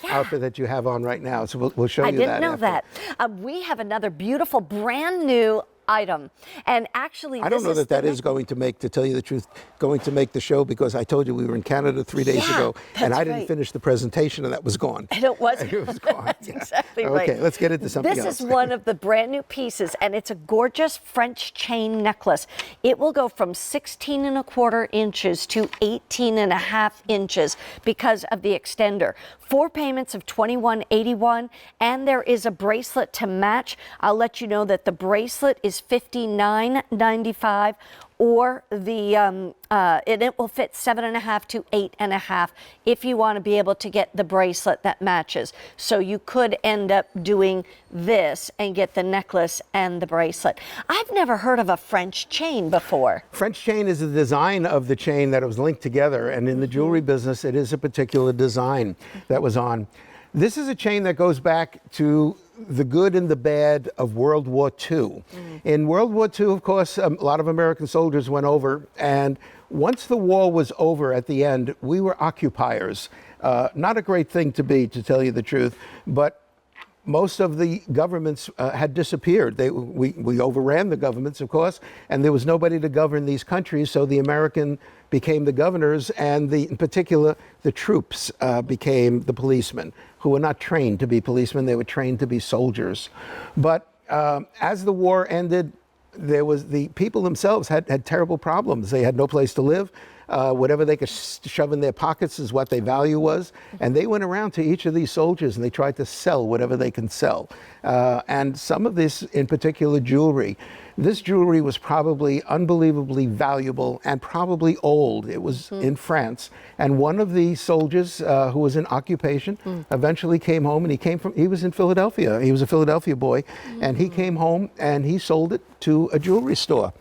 outfit that you have on right now. So we'll show you that. I didn't know that. We have another beautiful brand new item, and actually I don't know that is going to make, to tell you the truth, going to make the show, because I told you we were in Canada 3 days ago, and I didn't finish the presentation, and that was gone. And it was, it was gone. That's exactly right. Okay, let's get into something else. This is one of the brand new pieces, and it's a gorgeous French chain necklace. It will go from 16.25 inches to 18.5 inches because of the extender. 4 payments of $21.81, and there is a bracelet to match. I'll let you know that the bracelet is $59.95, or the it will fit 7.5 to 8.5 if you want to be able to get the bracelet that matches. So you could end up doing this and get the necklace and the bracelet. I've never heard of a French chain before. French chain is the design of the chain that was linked together, and in the jewelry business, it is a particular design that was on. This is a chain that goes back to the good and the bad of World War II. In World War II, of course, a lot of American soldiers went over, and once the war was over at the end, we were occupiers. Not a great thing to be, to tell you the truth, but most of the governments had disappeared. We overran the governments, of course, and there was nobody to govern these countries, so the American became the governors, and in particular, the troops became the policemen, who were not trained to be policemen, they were trained to be soldiers. But as the war ended, the people themselves had terrible problems. They had no place to live. Whatever they could shove in their pockets is what their value was. And they went around to each of these soldiers and they tried to sell whatever they can sell. And some of this, in particular jewelry, this jewelry was probably unbelievably valuable and probably old. It was in France. And one of the soldiers who was in occupation eventually came home, and he was in Philadelphia. He was a Philadelphia boy, and he came home and he sold it to a jewelry store.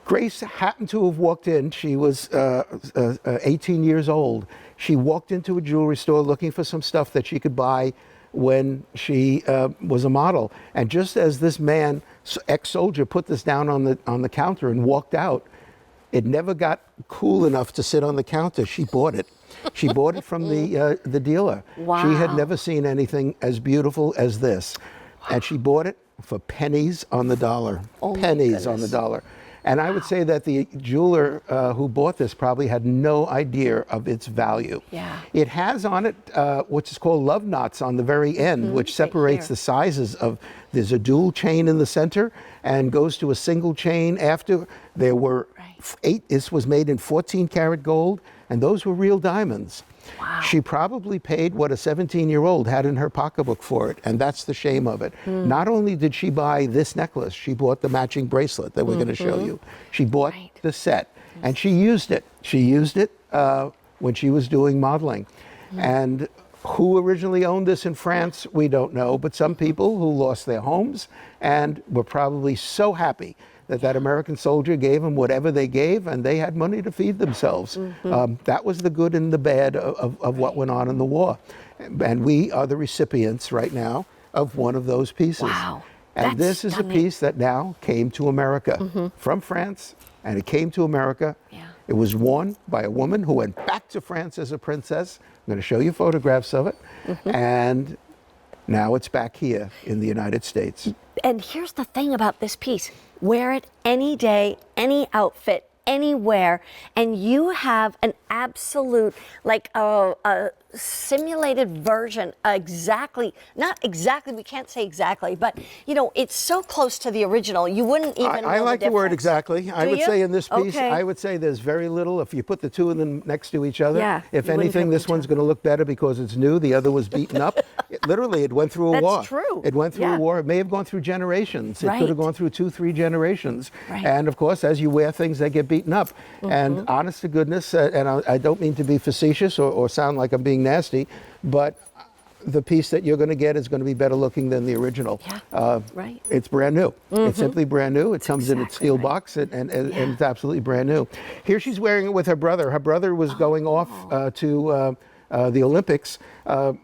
Grace happened to have walked in. She was 18 years old. She walked into a jewelry store looking for some stuff that she could buy when she was a model. And just as this man, ex-soldier, put this down on the counter and walked out, it never got cool enough to sit on the counter. She bought it. She bought it from the dealer. Wow. She had never seen anything as beautiful as this. And she bought it for pennies on the dollar. Pennies on the dollar. And I would say that the jeweler who bought this probably had no idea of its value. Yeah. It has on it what is called love knots on the very end, which separates the sizes of, there's a dual chain in the center and goes to a single chain after. There were 8, this was made in 14 karat gold, and those were real diamonds. Wow. She probably paid what a 17-year-old had in her pocketbook for it, and that's the shame of it. Not only did she buy this necklace, she bought the matching bracelet that we're going to show you. She bought the set, and she used it. She used it when she was doing modeling. And who originally owned this in France, we don't know, but some people who lost their homes and were probably so happy that American soldier gave them whatever they gave, and they had money to feed themselves. That was the good and the bad of what went on in the war. And we are the recipients right now of one of those pieces. Wow. And this is a piece that now came to America from France, and it came to America. It was worn by a woman who went back to France as a princess. I'm going to show you photographs of it. And now it's back here in the United States. And here's the thing about this piece. Wear it any day, any outfit, anywhere, and you have an absolute, like a simulated version, not exactly, we can't say exactly, but you know, it's so close to the original, you wouldn't even know I like the word exactly. I would say in this piece, I would say there's very little. If you put the two of them next to each other, if anything, this one's going to look better because it's new. The other was beaten up. Literally, it went through a war. That's true. It went through a war. It may have gone through generations. It could have gone through 2, 3 generations. And of course, as you wear things, they get beaten up. And honest to goodness, and I don't mean to be facetious or sound like I'm being nasty, but the piece that you're going to get is going to be better looking than the original. It's brand new. It's simply brand new. It comes in a steel box, and it's absolutely brand new. Here she's wearing it with her brother. Her brother was going off to the Olympics,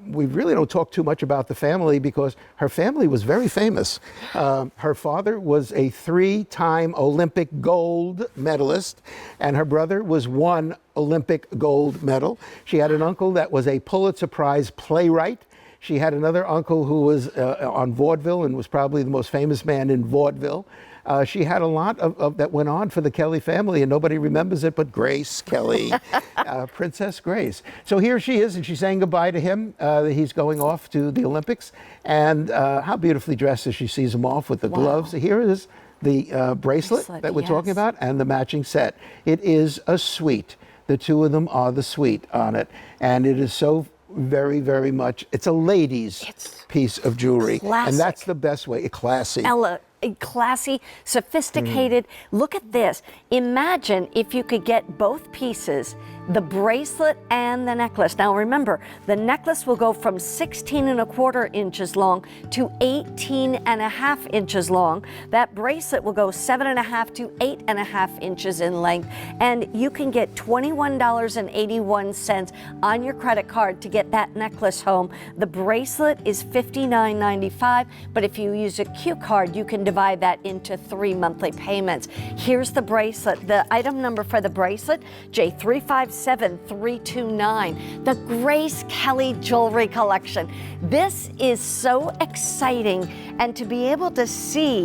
we really don't talk too much about the family because her family was very famous. Her father was a 3-time Olympic gold medalist, and her brother was 1 Olympic gold medal. She had an uncle that was a Pulitzer Prize playwright. She had another uncle who was on vaudeville and was probably the most famous man in vaudeville. She had a lot of that went on for the Kelly family, and nobody remembers it but Grace Kelly, Princess Grace. So here she is, and she's saying goodbye to him. He's going off to the Olympics, and how beautifully dressed as she sees him off with the gloves. Here is the bracelet that we're talking about, and the matching set. It is a suite. The two of them are the suite on it, and it is so very, very much, it's a lady's piece of jewelry. Classic. And that's the best way, classy. Classy, sophisticated. Look at this. Imagine if you could get both pieces, the bracelet and the necklace. Now remember, the necklace will go from 16¼ inches long to 18½ inches long. That bracelet will go 7½ to 8½ inches in length. And you can get $21.81 on your credit card to get that necklace home. The bracelet is $59.95, but if you use a Q card, you can divide that into 3 monthly payments. Here's the bracelet. The item number for the bracelet, J357329. The Grace Kelly Jewelry Collection. This is so exciting, and to be able to see